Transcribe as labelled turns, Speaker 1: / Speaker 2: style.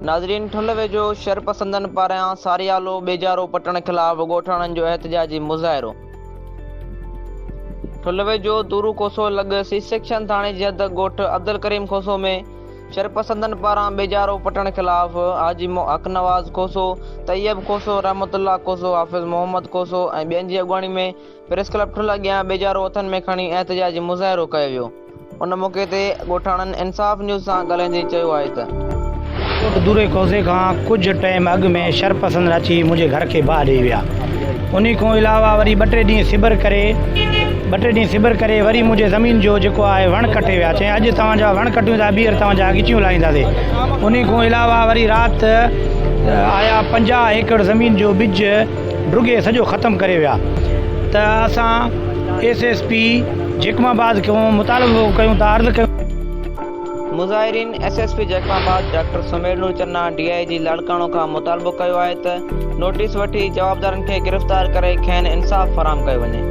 Speaker 1: नाज़रीन, ठुल वेझो शरपसंदनि पारां सारियालो बेजारो पटण ख़िलाफ़ ॻोठाणनि जो एहतजाजी मुज़ाहिरो। ठुल वेझो दूरू कोसो लॻ सी सेक्शन थाणे जी हद ॻोठ अब्दुल करीम खोसो में शरपसंदनि पारां बेजारो पटण ख़िलाफ़ हाजी हक नवाज़ खोसो, तैयब खोसो, रहमतुल्लाह खोसो, हाफ़िज़ मोहम्मद खोसो ऐं ॿियनि जी अॻुवाणी में प्रेस क्लब ठुल अॻियां बेजारो हथनि में खणी एहतजाजी मुज़ाहिरो कयो वियो। उन मौक़े ते ॻोठाणनि इंसाफ़ न्यूज़ सां ॻाल्हाईंदे चयो आहे त
Speaker 2: दूरे कोसे का कुछ टाइम अग में शरपसंद अची मुझे घर के बाहर ॾेई विया। उन्हीं को अलावा वरी ॿ टे ॾींहं सिबर करे वरी मुझे ज़मीन जो जेको आहे वण कटे विया। चई अॼु तव्हांजा वण कटियूं था, ॿीहर तव्हांजा अॻिचियूं लाहींदासीं। उन्हीं को अलावा वरी राति आया 50 एकड़ ज़मीन जो बिज डुगे सॼो ख़त्म करे विया। त असां SSP जैकमाबाद को मुतालबो कयूं था, अर्ज़ कयूं।
Speaker 1: मुज़ाहिरीन SSP जैकमाबाद डॉक्टर सुमेरनूर चन्ना DIG लाड़काणो खां मुतालबो कयो आहे त नोटिस वठी जवाबदारनि खे गिरफ़्तार करे खेनि इंसाफ़ फराहम कयो वञे।